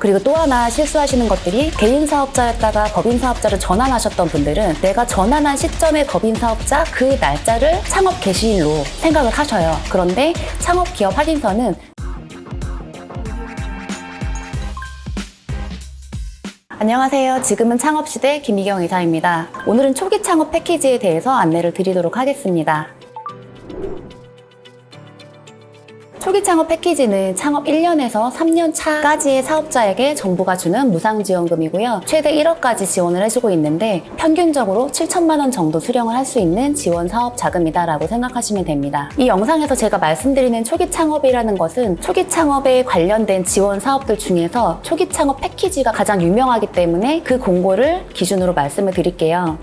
그리고 또 하나 실수하시는 것들이 개인 사업자였다가 법인 사업자로 전환하셨던 분들은 내가 전환한 시점의 법인 사업자 그 날짜를 창업 개시일로 생각을 하셔요. 그런데 창업 기업 확인서는 안녕하세요. 지금은 창업시대 김미경 이사입니다. 오늘은 초기 창업 패키지에 대해서 안내를 드리도록 하겠습니다. 초기 창업 패키지는 창업 1년에서 3년 차까지의 사업자에게 정부가 주는 무상지원금이고요. 최대 1억까지 지원을 해주고 있는데 평균적으로 7천만 원 정도 수령을 할 수 있는 지원 사업 자금이다라고 생각하시면 됩니다. 이 영상에서 제가 말씀드리는 초기 창업이라는 것은 초기 창업에 관련된 지원 사업들 중에서 초기 창업 패키지가 가장 유명하기 때문에 그 공고를 기준으로 말씀을 드릴게요.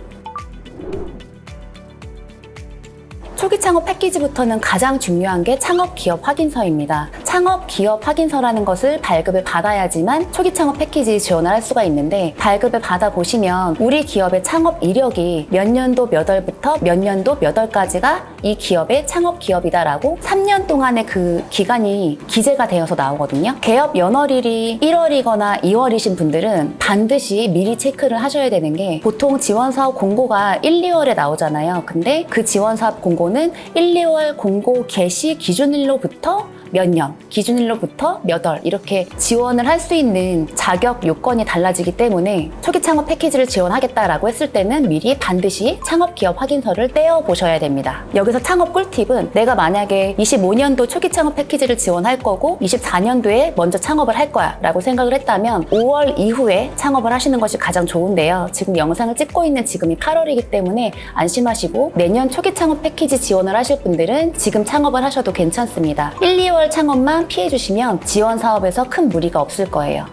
초기 창업 패키지부터는 가장 중요한 게 창업 기업 확인서입니다. 창업 기업 확인서라는 것을 발급을 받아야지만 초기 창업 패키지 지원을 할 수가 있는데, 발급을 받아보시면 우리 기업의 창업 이력이 몇 년도 몇 월부터 몇 년도 몇 월까지가 이 기업의 창업 기업이다라고 3년 동안의 그 기간이 기재가 되어서 나오거든요. 개업 연월일이 1월이거나 2월이신 분들은 반드시 미리 체크를 하셔야 되는 게, 보통 지원사업 공고가 1, 2월에 나오잖아요. 근데 그 지원사업 공고는 1, 2월 공고 개시 기준일로부터 몇 년, 기준일로부터 몇 월 이렇게 지원을 할 수 있는 자격 요건이 달라지기 때문에 초기 창업 패키지를 지원하겠다라고 했을 때는 미리 반드시 창업 기업 확인서를 떼어 보셔야 됩니다. 여기서 창업 꿀팁은, 내가 만약에 25년도 초기 창업 패키지를 지원할 거고 24년도에 먼저 창업을 할 거야 라고 생각을 했다면 5월 이후에 창업을 하시는 것이 가장 좋은데요. 지금 영상을 찍고 있는 지금이 8월이기 때문에 안심하시고, 내년 초기 창업 패키지 지원을 하실 분들은 지금 창업을 하셔도 괜찮습니다. 1, 2월 창업만 피해주시면 지원 사업에서 큰 무리가 없을 거예요.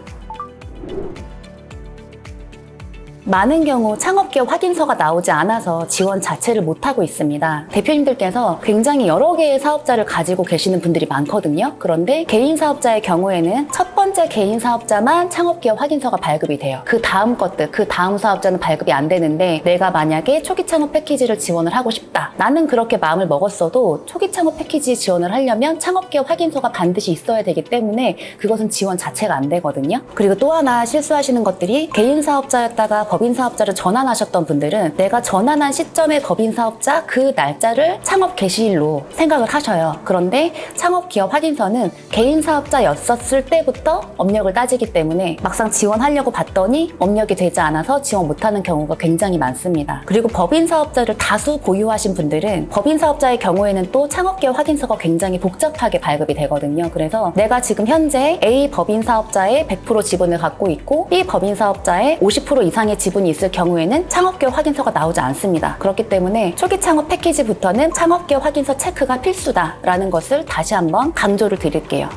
많은 경우 창업기업 확인서가 나오지 않아서 지원 자체를 못하고 있습니다. 대표님들께서 굉장히 여러 개의 사업자를 가지고 계시는 분들이 많거든요. 그런데 개인 사업자의 경우에는 첫 번째 개인 사업자만 창업기업 확인서가 발급이 돼요. 그 다음 것들, 그 다음 사업자는 발급이 안 되는데, 내가 만약에 초기 창업 패키지를 지원을 하고 싶다, 나는 그렇게 마음을 먹었어도 초기 창업 패키지 지원을 하려면 창업기업 확인서가 반드시 있어야 되기 때문에 그것은 지원 자체가 안 되거든요. 그리고 또 하나 실수하시는 것들이, 개인 사업자였다가 법인 사업자를 전환하셨던 분들은 내가 전환한 시점의 법인 사업자 그 날짜를 창업 개시일로 생각을 하셔요. 그런데 창업 기업 확인서는 개인 사업자였었을 때부터 업력을 따지기 때문에 막상 지원하려고 봤더니 업력이 되지 않아서 지원 못하는 경우가 굉장히 많습니다. 그리고 법인 사업자를 다수 보유하신 분들은 법인 사업자의 경우에는 또 창업 기업 확인서가 굉장히 복잡하게 발급이 되거든요. 그래서 내가 지금 현재 A 법인 사업자의 100% 지분을 갖고 있고 B 법인 사업자의 50% 이상의 지분이 있을 경우에는 창업기업 확인서가 나오지 않습니다. 그렇기 때문에 초기 창업 패키지부터는 창업기업 확인서 체크가 필수다라는 것을 다시 한번 강조를 드릴게요.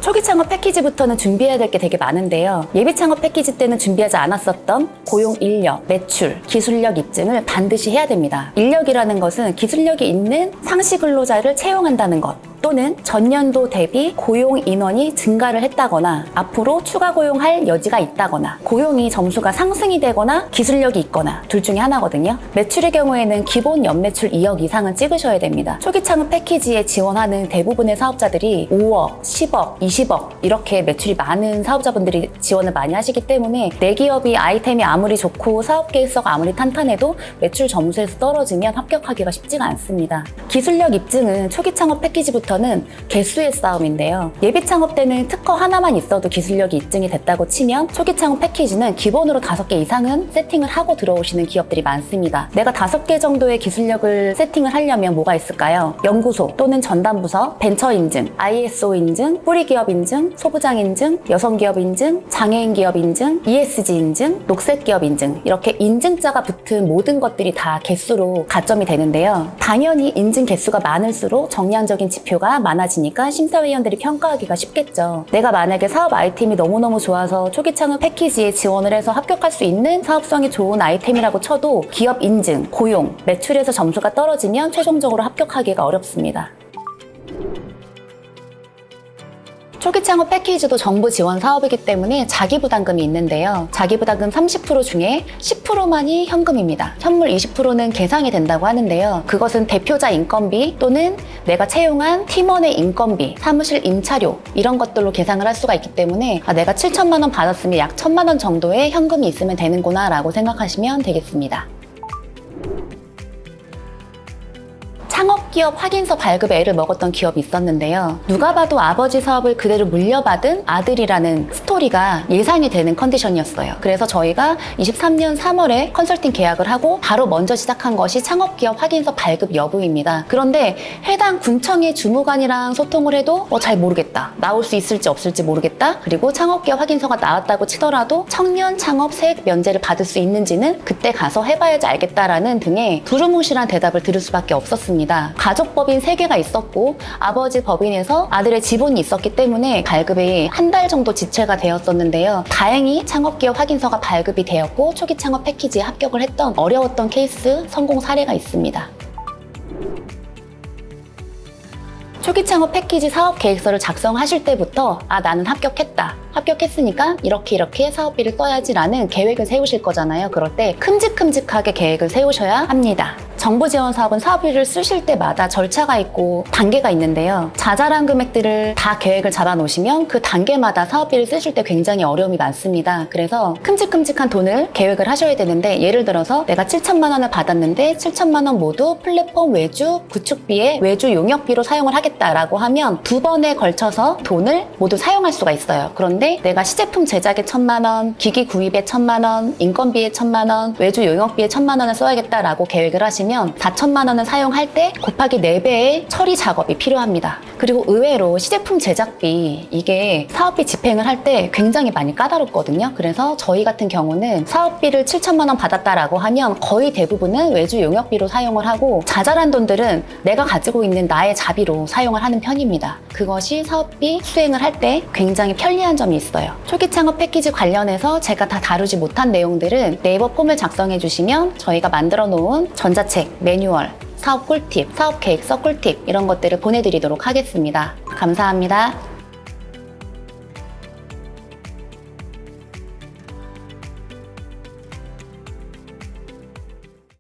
초기 창업 패키지부터는 준비해야 될 게 되게 많은데요. 예비 창업 패키지 때는 준비하지 않았었던 고용 인력, 매출, 기술력 입증을 반드시 해야 됩니다. 인력이라는 것은 기술력이 있는 상시 근로자를 채용한다는 것, 또는 전년도 대비 고용 인원이 증가를 했다거나 앞으로 추가 고용할 여지가 있다거나 고용이 점수가 상승이 되거나 기술력이 있거나 둘 중에 하나거든요. 매출의 경우에는 기본 연매출 2억 이상은 찍으셔야 됩니다. 초기 창업 패키지에 지원하는 대부분의 사업자들이 5억, 10억, 20억 이렇게 매출이 많은 사업자분들이 지원을 많이 하시기 때문에 내 기업이 아이템이 아무리 좋고 사업 계획서가 아무리 탄탄해도 매출 점수에서 떨어지면 합격하기가 쉽지가 않습니다. 기술력 입증은 초기 창업 패키지부터 는 개수의 싸움인데요. 예비 창업 때는 특허 하나만 있어도 기술력이 입증이 됐다고 치면, 초기 창업 패키지는 기본으로 5개 이상은 세팅을 하고 들어오시는 기업들이 많습니다. 내가 5개 정도의 기술력을 세팅을 하려면 뭐가 있을까요? 연구소 또는 전담부서, 벤처 인증, ISO 인증, 뿌리기업 인증, 소부장 인증, 여성기업 인증, 장애인 기업 인증, ESG 인증, 녹색기업 인증, 이렇게 인증자가 붙은 모든 것들이 다 개수로 가점이 되는데요. 당연히 인증 개수가 많을수록 정량적인 지표가 많아지니까 심사위원들이 평가하기가 쉽겠죠. 내가 만약에 사업 아이템이 너무너무 좋아서 초기 창업 패키지에 지원을 해서 합격할 수 있는 사업성이 좋은 아이템이라고 쳐도 기업 인증, 고용, 매출에서 점수가 떨어지면 최종적으로 합격하기가 어렵습니다. 초기 창업 패키지도 정부 지원 사업이기 때문에 자기부담금이 있는데요. 자기부담금 30% 중에 10%만이 현금입니다. 현물 20%는 계상이 된다고 하는데요. 그것은 대표자 인건비 또는 내가 채용한 팀원의 인건비, 사무실 임차료 이런 것들로 계상을 할 수가 있기 때문에 내가 7천만 원 받았으면 약 1천만 원 정도의 현금이 있으면 되는구나 라고 생각하시면 되겠습니다. 창업기업 확인서 발급에 애를 먹었던 기업이 있었는데요. 누가 봐도 아버지 사업을 그대로 물려받은 아들이라는 스토리가 예상이 되는 컨디션이었어요. 그래서 저희가 23년 3월에 컨설팅 계약을 하고 바로 먼저 시작한 것이 창업기업 확인서 발급 여부입니다. 그런데 해당 군청의 주무관이랑 소통을 해도 잘 모르겠다. 나올 수 있을지 없을지 모르겠다. 그리고 창업기업 확인서가 나왔다고 치더라도 청년 창업 세액 면제를 받을 수 있는지는 그때 가서 해봐야지 알겠다라는 등의 두루뭉실한 대답을 들을 수밖에 없었습니다. 가족법인 3개가 있었고 아버지 법인에서 아들의 지분이 있었기 때문에 발급이 한 달 정도 지체가 되었었는데요. 다행히 창업기업 확인서가 발급이 되었고 초기 창업 패키지에 합격을 했던 어려웠던 케이스 성공 사례가 있습니다. 초기 창업 패키지 사업 계획서를 작성하실 때부터 나는 합격했으니까 이렇게 사업비를 써야지라는 계획을 세우실 거잖아요. 그럴 때 큼직큼직하게 계획을 세우셔야 합니다. 정부 지원 사업은 사업비를 쓰실 때마다 절차가 있고 단계가 있는데요. 자잘한 금액들을 다 계획을 잡아 놓으시면 그 단계마다 사업비를 쓰실 때 굉장히 어려움이 많습니다. 그래서 큼직큼직한 돈을 계획을 하셔야 되는데 예를 들어서 내가 7천만 원을 받았는데 7천만 원 모두 플랫폼 외주 구축비에 외주 용역비로 사용을 하겠다라고 하면 2번에 걸쳐서 돈을 모두 사용할 수가 있어요. 그런데 내가 시제품 제작에 1천만 원, 기기 구입에 1천만 원, 인건비에 1천만 원, 외주 용역비에 1천만 원을 써야겠다라고 계획을 하시면 4천만 원을 사용할 때 곱하기 4배의 처리 작업이 필요합니다. 그리고 의외로 시제품 제작비 이게 사업비 집행을 할 때 굉장히 많이 까다롭거든요. 그래서 저희 같은 경우는 사업비를 7천만 원 받았다라고 하면 거의 대부분은 외주 용역비로 사용을 하고 자잘한 돈들은 내가 가지고 있는 나의 자비로 사용을 하는 편입니다. 그것이 사업비 수행을 할 때 굉장히 편리한 점이 있어요. 초기 창업 패키지 관련해서 제가 다 다루지 못한 내용들은 네이버 폼을 작성해 주시면 저희가 만들어 놓은 전자책, 매뉴얼, 사업 꿀팁, 사업 계획서 꿀팁 이런 것들을 보내드리도록 하겠습니다. 감사합니다.